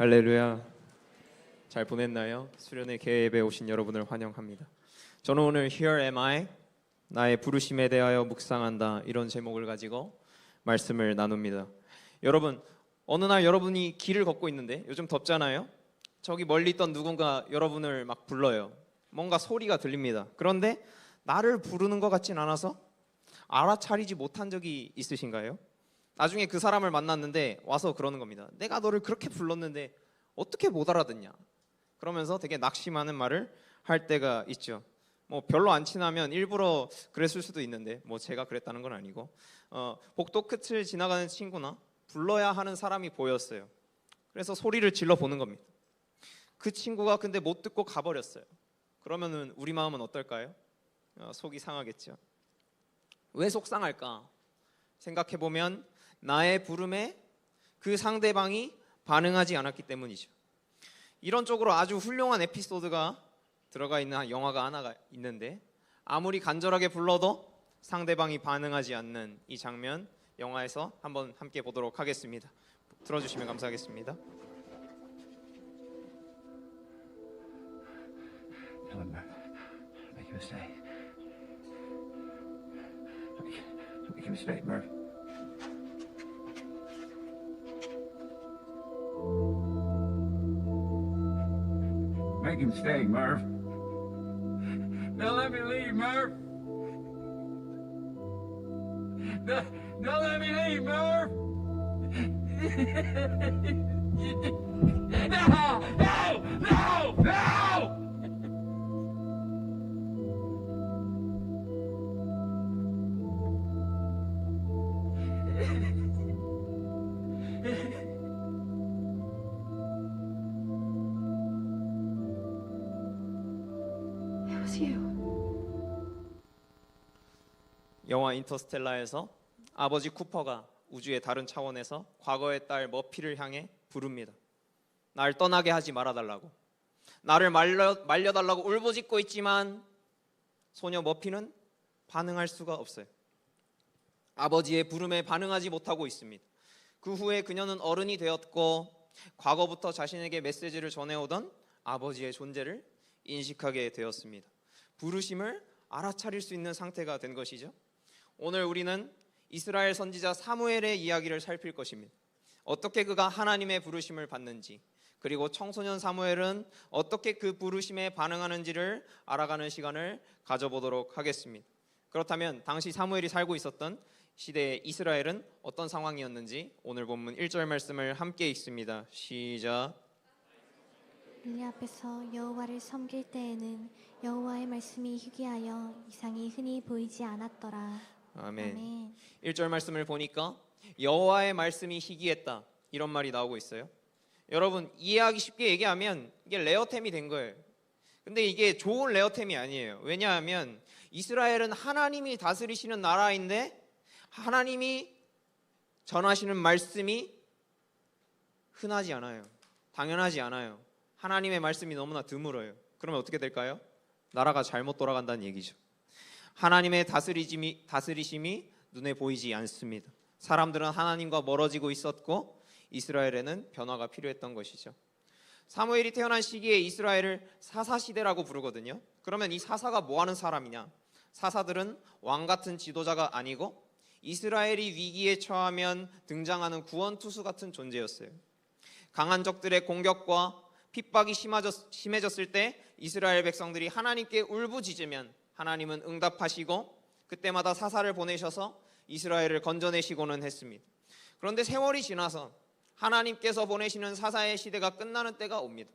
할렐루야. 잘 보냈나요? 수련회 개회에 오신 여러분을 환영합니다. 저는 오늘 Here am I, 나의 부르심에 대하여 묵상한다, 이런 제목을 가지고 말씀을 나눕니다. 여러분, 어느 날 여러분이 길을 걷고 있는데, 요즘 덥잖아요. 저기 멀리 있던 누군가 여러분을 막 불러요. 뭔가 소리가 들립니다. 그런데 나를 부르는 것 같진 않아서 알아차리지 못한 적이 있으신가요? 나중에 그 사람을 만났는데 와서 그러는 겁니다. 내가 너를 그렇게 불렀는데 어떻게 못 알아듣냐? 그러면서 되게 낙심하는 말을 할 때가 있죠. 뭐 별로 안 친하면 일부러 그랬을 수도 있는데, 뭐 제가 그랬다는 건 아니고, 복도 끝을 지나가는 친구나 불러야 하는 사람이 보였어요. 그래서 소리를 질러 보는 겁니다. 그 친구가 근데 못 듣고 가버렸어요. 그러면은 우리 마음은 어떨까요? 속이 상하겠죠. 왜 속상할까? 생각해보면 나의 부름에 그 상대방이 반응하지 않았기 때문이죠. 이런 쪽으로 아주 훌륭한 에피소드가 들어가 있는 영화가 하나가 있는데, 아무리 간절하게 불러도 상대방이 반응하지 않는 이 장면, 영화에서 한번 함께 보도록 하겠습니다. 들어주시면 감사하겠습니다. Tell him, make a mistake. Make a mistake, Murph. Make a mistake, Murph. Don't let me leave, Murph. Don't let me leave, Murph. No! No! No! No! It was you. 영화 인터스텔라에서 아버지 쿠퍼가 우주의 다른 차원에서 과거의 딸 머피를 향해 부릅니다. 날 떠나게 하지 말아달라고, 나를 말려달라고 울부짖고 있지만 소녀 머피는 반응할 수가 없어요. 아버지의 부름에 반응하지 못하고 있습니다. 그 후에 그녀는 어른이 되었고, 과거부터 자신에게 메시지를 전해오던 아버지의 존재를 인식하게 되었습니다. 부르심을 알아차릴 수 있는 상태가 된 것이죠. 오늘 우리는 이스라엘 선지자 사무엘의 이야기를 살필 것입니다. 어떻게 그가 하나님의 부르심을 받는지, 그리고 청소년 사무엘은 어떻게 그 부르심에 반응하는지를 알아가는 시간을 가져보도록 하겠습니다. 그렇다면 당시 사무엘이 살고 있었던 시대의 이스라엘은 어떤 상황이었는지 오늘 본문 1절 말씀을 함께 읽습니다. 시작. 엘리 앞에서 여호와를 섬길 때에는 여호와의 말씀이 희귀하여 이상이 흔히 보이지 않았더라. 아멘. 아멘. 1절 말씀을 보니까 여호와의 말씀이 희귀했다, 이런 말이 나오고 있어요. 여러분, 이해하기 쉽게 얘기하면 이게 레어템이 된 거예요. 근데 이게 좋은 레어템이 아니에요. 왜냐하면 이스라엘은 하나님이 다스리시는 나라인데 하나님이 전하시는 말씀이 흔하지 않아요. 당연하지 않아요. 하나님의 말씀이 너무나 드물어요. 그러면 어떻게 될까요? 나라가 잘못 돌아간다는 얘기죠. 하나님의 다스리심이 눈에 보이지 않습니다. 사람들은 하나님과 멀어지고 있었고 이스라엘에는 변화가 필요했던 것이죠. 사무엘이 태어난 시기에 이스라엘을 사사시대라고 부르거든요. 그러면 이 사사가 뭐 하는 사람이냐? 사사들은 왕 같은 지도자가 아니고 이스라엘이 위기에 처하면 등장하는 구원투수 같은 존재였어요. 강한 적들의 공격과 핍박이 심해졌을 때 이스라엘 백성들이 하나님께 울부짖으면 하나님은 응답하시고 그때마다 사사를 보내셔서 이스라엘을 건져내시고는 했습니다. 그런데 세월이 지나서 하나님께서 보내시는 사사의 시대가 끝나는 때가 옵니다.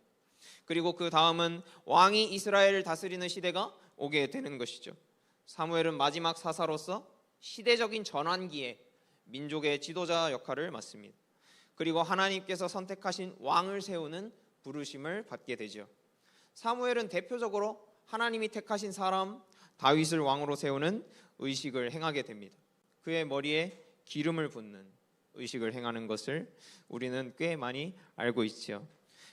그리고 그 다음은 왕이 이스라엘을 다스리는 시대가 오게 되는 것이죠. 사무엘은 마지막 사사로서 시대적인 전환기에 민족의 지도자 역할을 맡습니다. 그리고 하나님께서 선택하신 왕을 세우는 부르심을 받게 되죠. 사무엘은 대표적으로 하나님이 택하신 사람 다윗을 왕으로 세우는 의식을 행하게 됩니다. 그의 머리에 기름을 붓는 의식을 행하는 것을 우리는 꽤 많이 알고 있죠.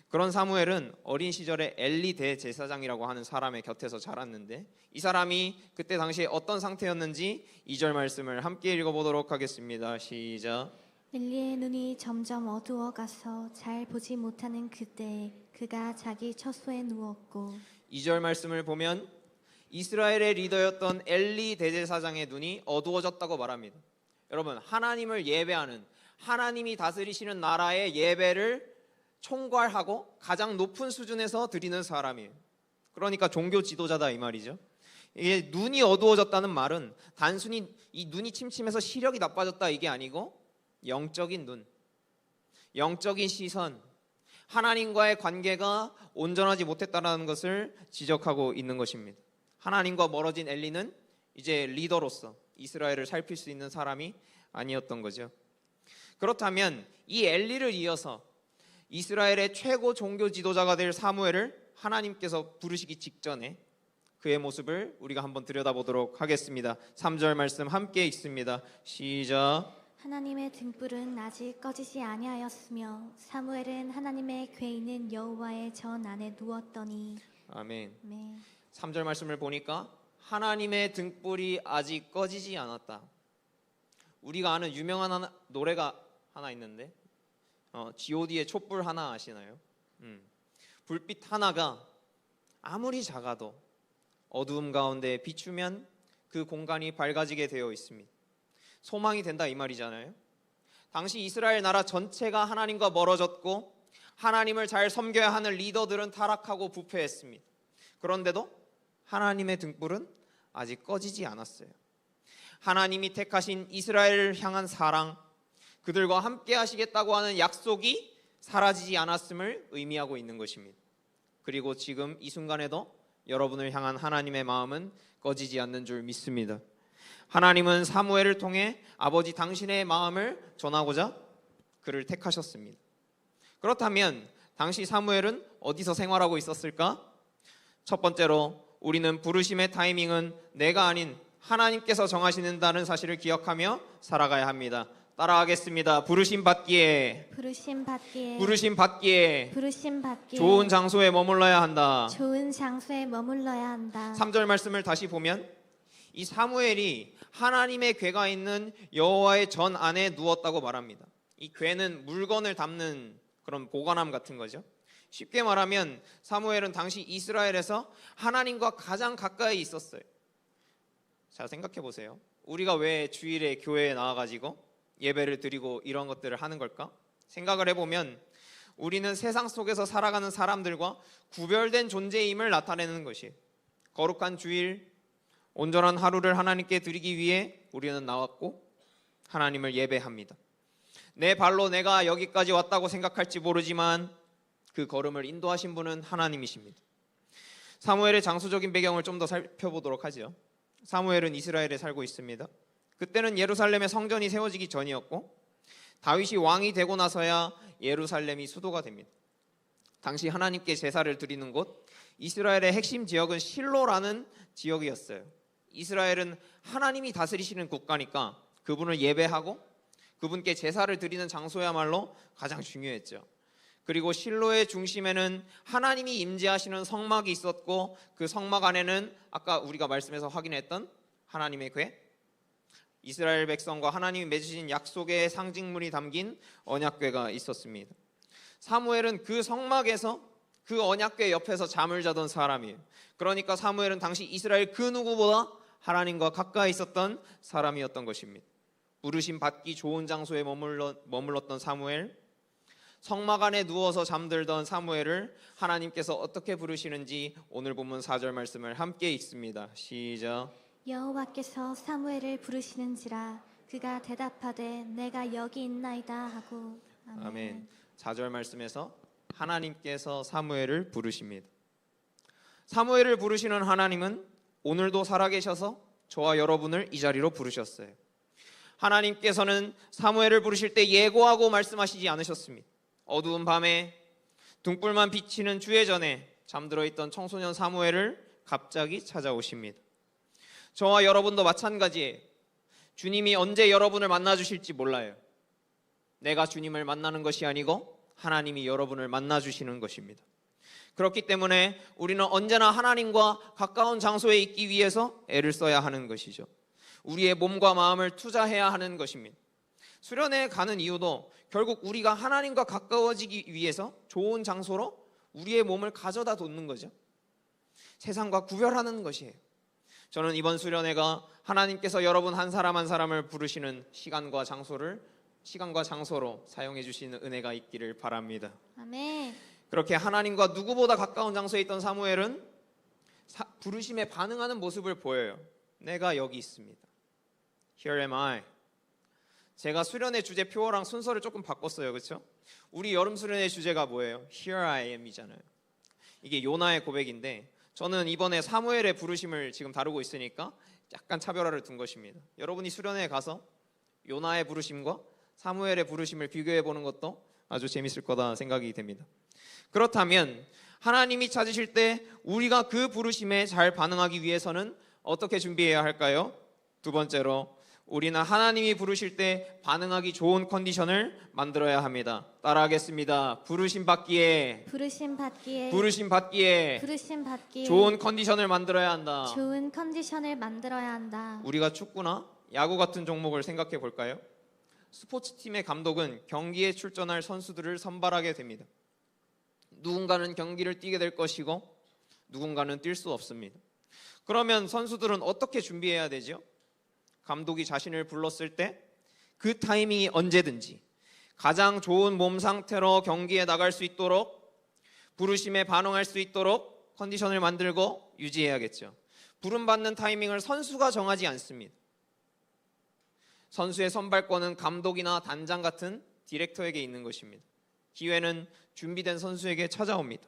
그런 사무엘은 어린 시절에 엘리 대제사장이라고 하는 사람의 곁에서 자랐는데, 이 사람이 그때 당시에 어떤 상태였는지 2절 말씀을 함께 읽어보도록 하겠습니다. 시작. 엘리의 눈이 점점 어두워가서 잘 보지 못하는 그때 그가 자기 처소에 누웠고 2절 말씀을 보면 이스라엘의 리더였던 엘리 대제사장의 눈이 어두워졌다고 말합니다. 여러분, 하나님을 예배하는, 하나님이 다스리시는 나라의 예배를 총괄하고 가장 높은 수준에서 드리는 사람이에요. 그러니까 종교 지도자다 이 말이죠. 이게 눈이 어두워졌다는 말은 단순히 이 눈이 침침해서 시력이 나빠졌다 이게 아니고 영적인 눈, 영적인 시선, 하나님과의 관계가 온전하지 못했다는 것을 지적하고 있는 것입니다. 하나님과 멀어진 엘리는 이제 리더로서 이스라엘을 살필 수 있는 사람이 아니었던 거죠. 그렇다면 이 엘리를 이어서 이스라엘의 최고 종교 지도자가 될 사무엘을 하나님께서 부르시기 직전에 그의 모습을 우리가 한번 들여다보도록 하겠습니다. 3절 말씀 함께 읽습니다. 시작. 하나님의 등불은 아직 꺼지지 아니하였으며 사무엘은 하나님의 궤 있는 여호와의 전 안에 누웠더니 아멘. 네. 3절 말씀을 보니까 하나님의 등불이 아직 꺼지지 않았다. 우리가 아는 유명한 노래가 하나 있는데 G.O.D의 촛불 하나 아시나요? 불빛 하나가 아무리 작아도 어두움 가운데 비추면 그 공간이 밝아지게 되어 있습니다. 소망이 된다 이 말이잖아요. 당시 이스라엘 나라 전체가 하나님과 멀어졌고 하나님을 잘 섬겨야 하는 리더들은 타락하고 부패했습니다. 그런데도 하나님의 등불은 아직 꺼지지 않았어요. 하나님이 택하신 이스라엘을 향한 사랑, 그들과 함께 하시겠다고 하는 약속이 사라지지 않았음을 의미하고 있는 것입니다. 그리고 지금 이 순간에도 여러분을 향한 하나님의 마음은 꺼지지 않는 줄 믿습니다. 하나님은 사무엘을 통해 아버지 당신의 마음을 전하고자 그를 택하셨습니다. 그렇다면 당시 사무엘은 어디서 생활하고 있었을까? 첫 번째로 우리는 부르심의 타이밍은 내가 아닌 하나님께서 정하시는다는 사실을 기억하며 살아가야 합니다. 따라하겠습니다. 부르심 받기에 부르심 받기에 부르심 받기에 부르심 받기에 좋은 장소에 머물러야 한다. 좋은 장소에 머물러야 한다. 3절 말씀을 다시 보면 이 사무엘이 하나님의 궤가 있는 여호와의 전 안에 누웠다고 말합니다. 이 궤는 물건을 담는 그런 보관함 같은 거죠. 쉽게 말하면 사무엘은 당시 이스라엘에서 하나님과 가장 가까이 있었어요. 자, 생각해 보세요. 우리가 왜 주일에 교회에 나와가지고 예배를 드리고 이런 것들을 하는 걸까? 생각을 해보면 우리는 세상 속에서 살아가는 사람들과 구별된 존재임을 나타내는 것이에요. 거룩한 주일, 온전한 하루를 하나님께 드리기 위해 우리는 나왔고 하나님을 예배합니다. 내 발로 내가 여기까지 왔다고 생각할지 모르지만 그 걸음을 인도하신 분은 하나님이십니다. 사무엘의 장소적인 배경을 좀 더 살펴보도록 하죠. 사무엘은 이스라엘에 살고 있습니다. 그때는 예루살렘의 성전이 세워지기 전이었고 다윗이 왕이 되고 나서야 예루살렘이 수도가 됩니다. 당시 하나님께 제사를 드리는 곳 이스라엘의 핵심 지역은 실로라는 지역이었어요. 이스라엘은 하나님이 다스리시는 국가니까 그분을 예배하고 그분께 제사를 드리는 장소야말로 가장 중요했죠. 그리고 실로의 중심에는 하나님이 임재하시는 성막이 있었고 그 성막 안에는 아까 우리가 말씀에서 확인했던 하나님의 궤, 이스라엘 백성과 하나님이 맺으신 약속의 상징물이 담긴 언약궤가 있었습니다. 사무엘은 그 성막에서 그 언약궤 옆에서 잠을 자던 사람이에요. 그러니까 사무엘은 당시 이스라엘 그 누구보다 하나님과 가까이 있었던 사람이었던 것입니다. 부르심 받기 좋은 장소에 머물렀던 사무엘, 성막 안에 누워서 잠들던 사무엘을 하나님께서 어떻게 부르시는지 오늘 본문 4절 말씀을 함께 읽습니다. 시작. 여호와께서 사무엘을 부르시는지라 그가 대답하되 내가 여기 있나이다 하고 아멘. 4절 말씀에서 하나님께서 사무엘을 부르십니다. 사무엘을 부르시는 하나님은 오늘도 살아계셔서 저와 여러분을 이 자리로 부르셨어요. 하나님께서는 사무엘을 부르실 때 예고하고 말씀하시지 않으셨습니다. 어두운 밤에 등불만 비치는 주의 전에 잠들어 있던 청소년 사무엘을 갑자기 찾아오십니다. 저와 여러분도 마찬가지예요. 주님이 언제 여러분을 만나 주실지 몰라요. 내가 주님을 만나는 것이 아니고 하나님이 여러분을 만나 주시는 것입니다. 그렇기 때문에 우리는 언제나 하나님과 가까운 장소에 있기 위해서 애를 써야 하는 것이죠. 우리의 몸과 마음을 투자해야 하는 것입니다. 수련회 가는 이유도 결국 우리가 하나님과 가까워지기 위해서 좋은 장소로 우리의 몸을 가져다 놓는 거죠. 세상과 구별하는 것이에요. 저는 이번 수련회가 하나님께서 여러분 한 사람 한 사람을 부르시는 시간과 장소로 사용해 주시는 은혜가 있기를 바랍니다. 아멘. 그렇게 하나님과 누구보다 가까운 장소에 있던 사무엘은 부르심에 반응하는 모습을 보여요. 내가 여기 있습니다. Here am I. 제가 수련회 주제 표어랑 순서를 조금 바꿨어요. 그렇죠? 우리 여름 수련회 주제가 뭐예요? Here I am이잖아요. 이게 요나의 고백인데 저는 이번에 사무엘의 부르심을 지금 다루고 있으니까 약간 차별화를 둔 것입니다. 여러분이 수련회에 가서 요나의 부르심과 사무엘의 부르심을 비교해 보는 것도 아주 재밌을 거다 생각이 됩니다. 그렇다면 하나님이 찾으실 때 우리가 그 부르심에 잘 반응하기 위해서는 어떻게 준비해야 할까요? 두 번째로 우리는 하나님이 부르실 때 반응하기 좋은 컨디션을 만들어야 합니다. 따라하겠습니다. 부르심 받기에 좋은 컨디션을 만들어야 한다. 좋은 컨디션을 만들어야 한다. 우리가 축구나 야구 같은 종목을 생각해 볼까요? 스포츠팀의 감독은 경기에 출전할 선수들을 선발하게 됩니다. 누군가는 경기를 뛰게 될 것이고 누군가는 뛸 수 없습니다. 그러면 선수들은 어떻게 준비해야 되죠? 감독이 자신을 불렀을 때 그 타이밍이 언제든지 가장 좋은 몸 상태로 경기에 나갈 수 있도록 부르심에 반응할 수 있도록 컨디션을 만들고 유지해야겠죠. 부름받는 타이밍을 선수가 정하지 않습니다. 선수의 선발권은 감독이나 단장 같은 디렉터에게 있는 것입니다. 기회는 준비된 선수에게 찾아옵니다.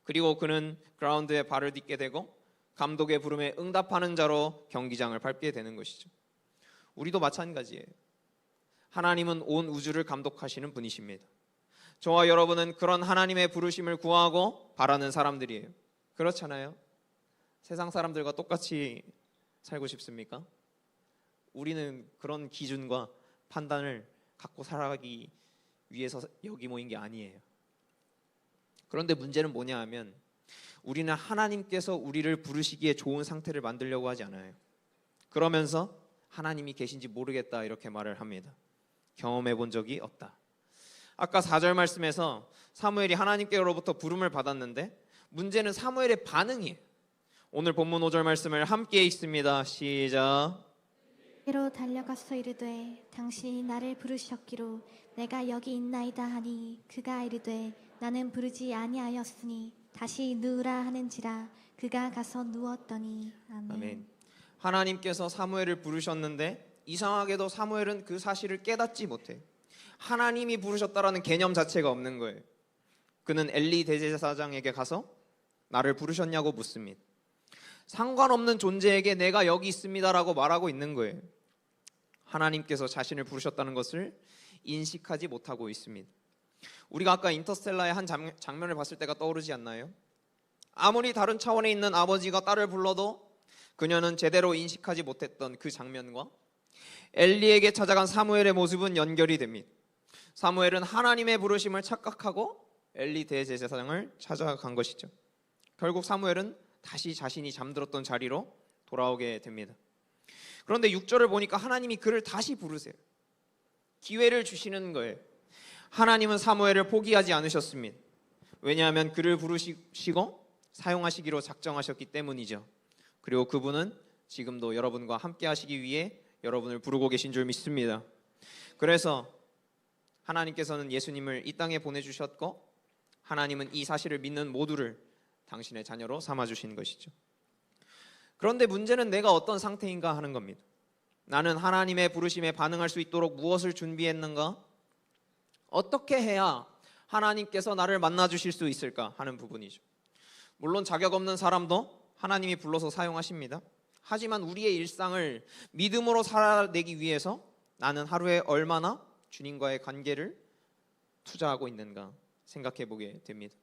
그리고 그는 그라운드에 발을 딛게 되고 감독의 부름에 응답하는 자로 경기장을 밟게 되는 것이죠. 우리도 마찬가지예요. 하나님은 온 우주를 감독하시는 분이십니다. 저와 여러분은 그런 하나님의 부르심을 구하고 바라는 사람들이에요. 그렇잖아요? 세상 사람들과 똑같이 살고 싶습니까? 우리는 그런 기준과 판단을 갖고 살아가기 위해서 여기 모인 게 아니에요. 그런데 문제는 뭐냐 하면 우리는 하나님께서 우리를 부르시기에 좋은 상태를 만들려고 하지 않아요. 그러면서 하나님이 계신지 모르겠다 이렇게 말을 합니다. 경험해 본 적이 없다. 아까 4절 말씀에서 사무엘이 하나님께로부터 부름을 받았는데 문제는 사무엘의 반응이에요. 오늘 본문 5절 말씀을 함께 읽습니다. 시작. 로 달려가서 이르되 당신이 나를 부르셨기로 내가 여기 있나이다 하니 그가 이르되 나는 부르지 아니하였으니 다시 누우라 하는지라 그가 가서 누웠더니. 아멘. 아멘. 하나님께서 사무엘을 부르셨는데 이상하게도 사무엘은 그 사실을 깨닫지 못해. 하나님이 부르셨다라는 개념 자체가 없는 거예요. 그는 엘리 대제사장에게 가서 나를 부르셨냐고 묻습니다. 상관없는 존재에게 내가 여기 있습니다라고 말하고 있는 거예요. 하나님께서 자신을 부르셨다는 것을 인식하지 못하고 있습니다. 우리가 아까 인터스텔라의 한 장면을 봤을 때가 떠오르지 않나요? 아무리 다른 차원에 있는 아버지가 딸을 불러도 그녀는 제대로 인식하지 못했던 그 장면과 엘리에게 찾아간 사무엘의 모습은 연결이 됩니다. 사무엘은 하나님의 부르심을 착각하고 엘리 대제사장을 찾아간 것이죠. 결국 사무엘은 다시 자신이 잠들었던 자리로 돌아오게 됩니다. 그런데 6절을 보니까 하나님이 그를 다시 부르세요. 기회를 주시는 거예요. 하나님은 사무엘을 포기하지 않으셨습니다. 왜냐하면 그를 부르시고 사용하시기로 작정하셨기 때문이죠. 그리고 그분은 지금도 여러분과 함께 하시기 위해 여러분을 부르고 계신 줄 믿습니다. 그래서 하나님께서는 예수님을 이 땅에 보내주셨고 하나님은 이 사실을 믿는 모두를 당신의 자녀로 삼아주신 것이죠. 그런데 문제는 내가 어떤 상태인가 하는 겁니다. 나는 하나님의 부르심에 반응할 수 있도록 무엇을 준비했는가? 어떻게 해야 하나님께서 나를 만나주실 수 있을까 하는 부분이죠. 물론 자격 없는 사람도 하나님이 불러서 사용하십니다. 하지만 우리의 일상을 믿음으로 살아내기 위해서 나는 하루에 얼마나 주님과의 관계를 투자하고 있는가 생각해 보게 됩니다.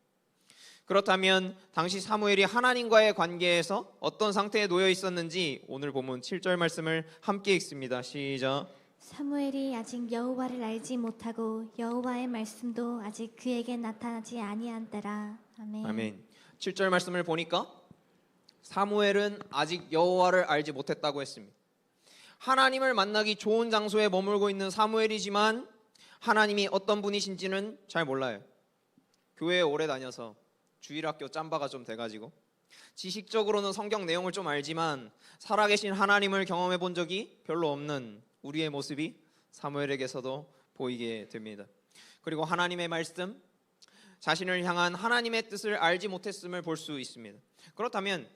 그렇다면 당시 사무엘이 하나님과의 관계에서 어떤 상태에 놓여 있었는지 오늘 본문 7절 말씀을 함께 읽습니다. 시작. 사무엘이 아직 여호와를 알지 못하고 여호와의 말씀도 아직 그에게 나타나지 아니한 때라. 아멘. 아멘. 7절 말씀을 보니까 사무엘은 아직 여호와를 알지 못했다고 했습니다. 하나님을 만나기 좋은 장소에 머물고 있는 사무엘이지만 하나님이 어떤 분이신지는 잘 몰라요. 교회에 오래 다녀서 주일학교 짬바가 좀 돼가지고 지식적으로는 성경 내용을 좀 알지만 살아계신 하나님을 경험해 본 적이 별로 없는 우리의 모습이 사무엘에게서도 보이게 됩니다. 그리고 하나님의 말씀, 자신을 향한 하나님의 뜻을 알지 못했음을 볼 수 있습니다. 그렇다면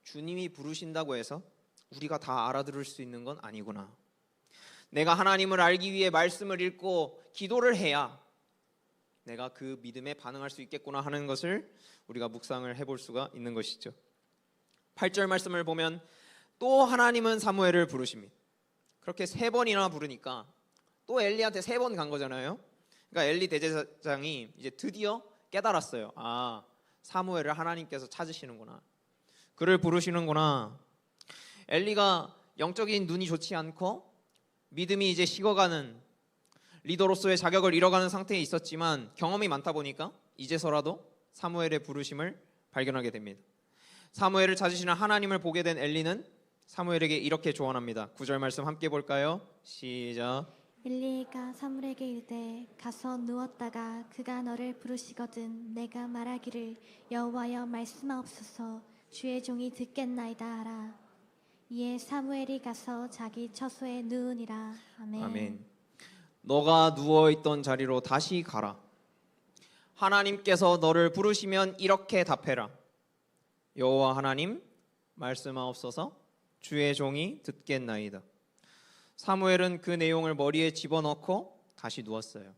주님이 부르신다고 해서 우리가 다 알아들을 수 있는 건 아니구나. 내가 하나님을 알기 위해 말씀을 읽고 기도를 해야 내가 그 믿음에 반응할 수 있겠구나 하는 것을 우리가 묵상을 해볼 수가 있는 것이죠. 8절 말씀을 보면 또 하나님은 사무엘을 부르십니다. 그렇게 3번이나 부르니까 또 엘리한테 3번 간 거잖아요. 그러니까 엘리 대제사장이 이제 드디어 깨달았어요. 사무엘을 하나님께서 찾으시는구나. 그를 부르시는구나. 엘리가 영적인 눈이 좋지 않고 믿음이 이제 식어가는 리더로서의 자격을 잃어가는 상태에 있었지만 경험이 많다 보니까 이제서라도 사무엘의 부르심을 발견하게 됩니다. 사무엘을 찾으시는 하나님을 보게 된 엘리는 사무엘에게 이렇게 조언합니다. 9절 말씀 함께 볼까요? 시작. 엘리가 사무엘에게 이르되 가서 누웠다가 그가 너를 부르시거든 내가 말하기를 여호와여 말씀하옵소서 주의 종이 듣겠나이다 하라. 이에 사무엘이 가서 자기 처소에 누우니라. 아멘. 아멘. 너가 누워있던 자리로 다시 가라. 하나님께서 너를 부르시면 이렇게 답해라. 여호와 하나님 말씀하옵소서 주의 종이 듣겠나이다. 사무엘은 그 내용을 머리에 집어넣고 다시 누웠어요.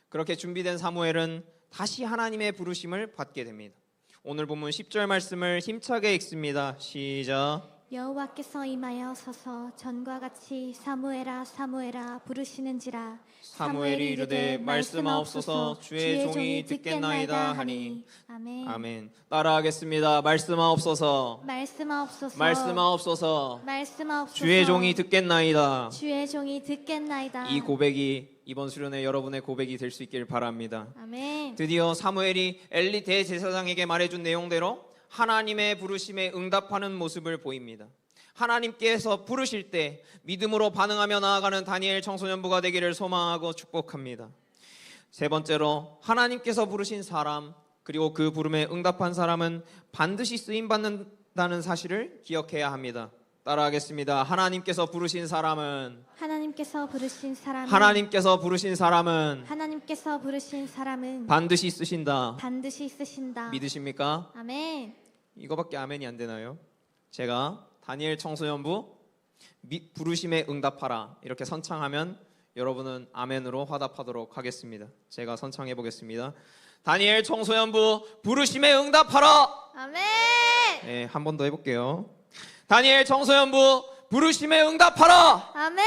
그렇게 준비된 사무엘은 다시 하나님의 부르심을 받게 됩니다. 오늘 본문 10절 말씀을 힘차게 읽습니다. 시작. 여호와께서 임하여 서서 전과 같이 사무엘아 사무엘아 부르시는지라. 사무엘이 이르되 말씀하옵소서 주의 종이 듣겠나이다 하니. 아멘. 아멘. 따라하겠습니다. 말씀하옵소서. 말씀하옵소서. 말씀하옵소서. 말씀하옵소서. 주의 종이 듣겠나이다. 주의 종이 듣겠나이다. 이 고백이 이번 수련회 여러분의 고백이 될 수 있길 바랍니다. 아멘. 드디어 사무엘이 엘리 대제사장에게 말해준 내용대로 하나님의 부르심에 응답하는 모습을 보입니다. 하나님께서 부르실 때 믿음으로 반응하며 나아가는 다니엘 청소년부가 되기를 소망하고 축복합니다. 세 번째로 하나님께서 부르신 사람 그리고 그 부름에 응답한 사람은 반드시 쓰임받는다는 사실을 기억해야 합니다. 따라하겠습니다. 하나님께서 부르신 사람은 하나님께서 부르신 사람은 하나님께서 부르신 사람은 하나님께서 부르신 사람은 반드시 쓰신다. 반드시 쓰신다. 믿으십니까? 아멘. 이거밖에 아멘이 안 되나요? 제가 다니엘 청소년부 부르심에 응답하라 이렇게 선창하면 여러분은 아멘으로 화답하도록 하겠습니다. 제가 선창해 보겠습니다. 다니엘 청소년부 부르심에 응답하라. 아멘. 네, 한 번 더 해볼게요. 다니엘 청소년부 부르심에 응답하라. 아멘.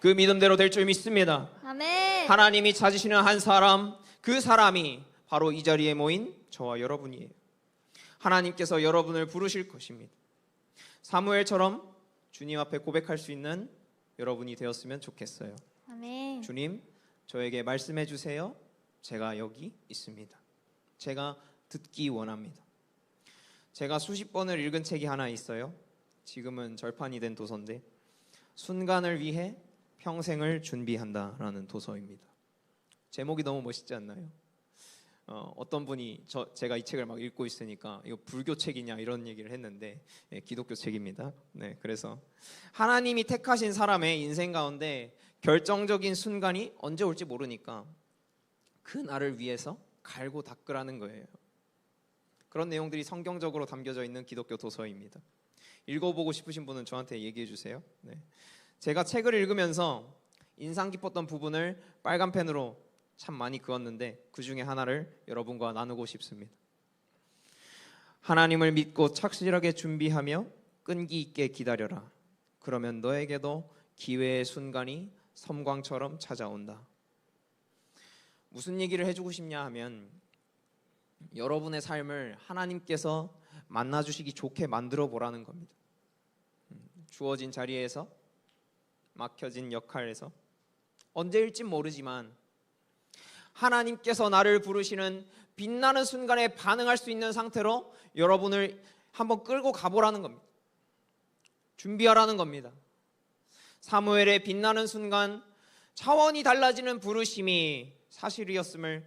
그 믿음대로 될 줄 믿습니다. 아멘. 하나님이 찾으시는 한 사람, 그 사람이 바로 이 자리에 모인 저와 여러분이에요. 하나님께서 여러분을 부르실 것입니다. 사무엘처럼 주님 앞에 고백할 수 있는 여러분이 되었으면 좋겠어요. 아멘. 주님, 저에게 말씀해 주세요. 제가 여기 있습니다. 제가 듣기 원합니다. 제가 수십 번을 읽은 책이 하나 있어요. 지금은 절판이 된 도서인데 순간을 위해 평생을 준비한다라는 도서입니다. 제목이 너무 멋있지 않나요? 어떤 분이 제가 이 책을 막 읽고 있으니까 이거 불교 책이냐 이런 얘기를 했는데 기독교 책입니다. 네, 그래서 하나님이 택하신 사람의 인생 가운데 결정적인 순간이 언제 올지 모르니까 그 날을 위해서 갈고 닦으라는 거예요. 그런 내용들이 성경적으로 담겨져 있는 기독교 도서입니다. 읽어보고 싶으신 분은 저한테 얘기해 주세요. 네. 제가 책을 읽으면서 인상 깊었던 부분을 빨간 펜으로 참 많이 그었는데 그 중에 하나를 여러분과 나누고 싶습니다. 하나님을 믿고 착실하게 준비하며 끈기 있게 기다려라. 그러면 너에게도 기회의 순간이 섬광처럼 찾아온다. 무슨 얘기를 해주고 싶냐 하면 여러분의 삶을 하나님께서 만나주시기 좋게 만들어 보라는 겁니다. 주어진 자리에서 막혀진 역할에서 언제일진 모르지만 하나님께서 나를 부르시는 빛나는 순간에 반응할 수 있는 상태로 여러분을 한번 끌고 가보라는 겁니다. 준비하라는 겁니다. 사무엘의 빛나는 순간 차원이 달라지는 부르심이 사실이었음을,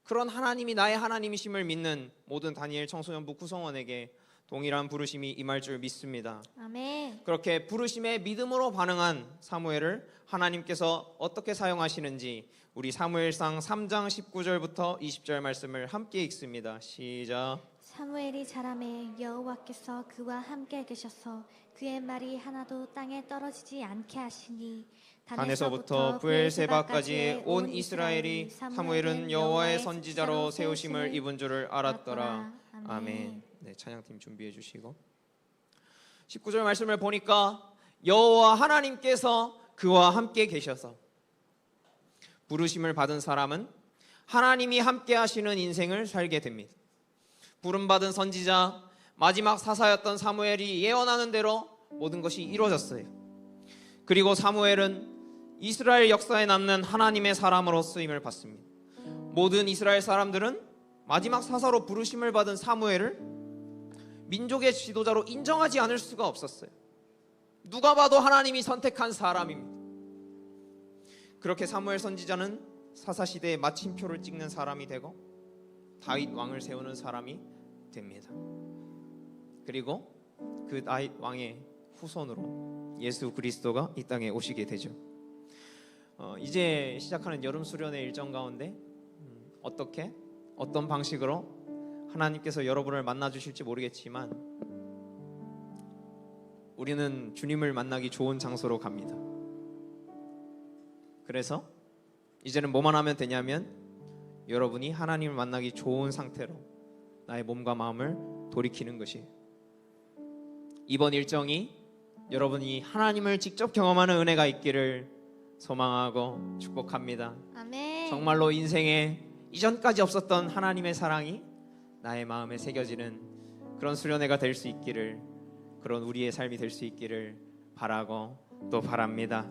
그런 하나님이 나의 하나님이심을 믿는 모든 다니엘 청소년부 구성원에게 동일한 부르심이 임할 줄 믿습니다. 아멘. 그렇게 부르심에 믿음으로 반응한 사무엘을 하나님께서 어떻게 사용하시는지 우리 사무엘상 3장 19절부터 20절 말씀을 함께 읽습니다. 시작. 사무엘이 자라매 여호와께서 그와 함께 계셔서 그의 말이 하나도 땅에 떨어지지 않게 하시니 단에서부터 브엘세바까지의 온 이스라엘이 사무엘은 여호와의 선지자로 세우심을 입은 줄을 알았더라. 아멘. 네, 찬양팀 준비해 주시고 19절 말씀을 보니까 여호와 하나님께서 그와 함께 계셔서, 부르심을 받은 사람은 하나님이 함께 하시는 인생을 살게 됩니다. 부름받은 선지자, 마지막 사사였던 사무엘이 예언하는 대로 모든 것이 이루어졌어요. 그리고 사무엘은 이스라엘 역사에 남는 하나님의 사람으로 쓰임을 받습니다. 모든 이스라엘 사람들은 마지막 사사로 부르심을 받은 사무엘을 민족의 지도자로 인정하지 않을 수가 없었어요. 누가 봐도 하나님이 선택한 사람입니다. 그렇게 사무엘 선지자는 사사시대의 마침표를 찍는 사람이 되고 다윗 왕을 세우는 사람이 됩니다. 그리고 그 다윗 왕의 후손으로 예수 그리스도가 이 땅에 오시게 되죠. 이제 시작하는 여름 수련회 일정 가운데 어떻게, 어떤 방식으로 하나님께서 여러분을 만나 주실지 모르겠지만 우리는 주님을 만나기 좋은 장소로 갑니다. 그래서 이제는 뭐만 하면 되냐면 여러분이 하나님을 만나기 좋은 상태로 나의 몸과 마음을 돌이키는 것이에요. 이번 일정이 여러분이 하나님을 직접 경험하는 은혜가 있기를 소망하고 축복합니다. 아멘. 정말로 인생에 이전까지 없었던 하나님의 사랑이 나의 마음에 새겨지는 그런 수련회가 될 수 있기를, 그런 우리의 삶이 될 수 있기를 바라고 또 바랍니다.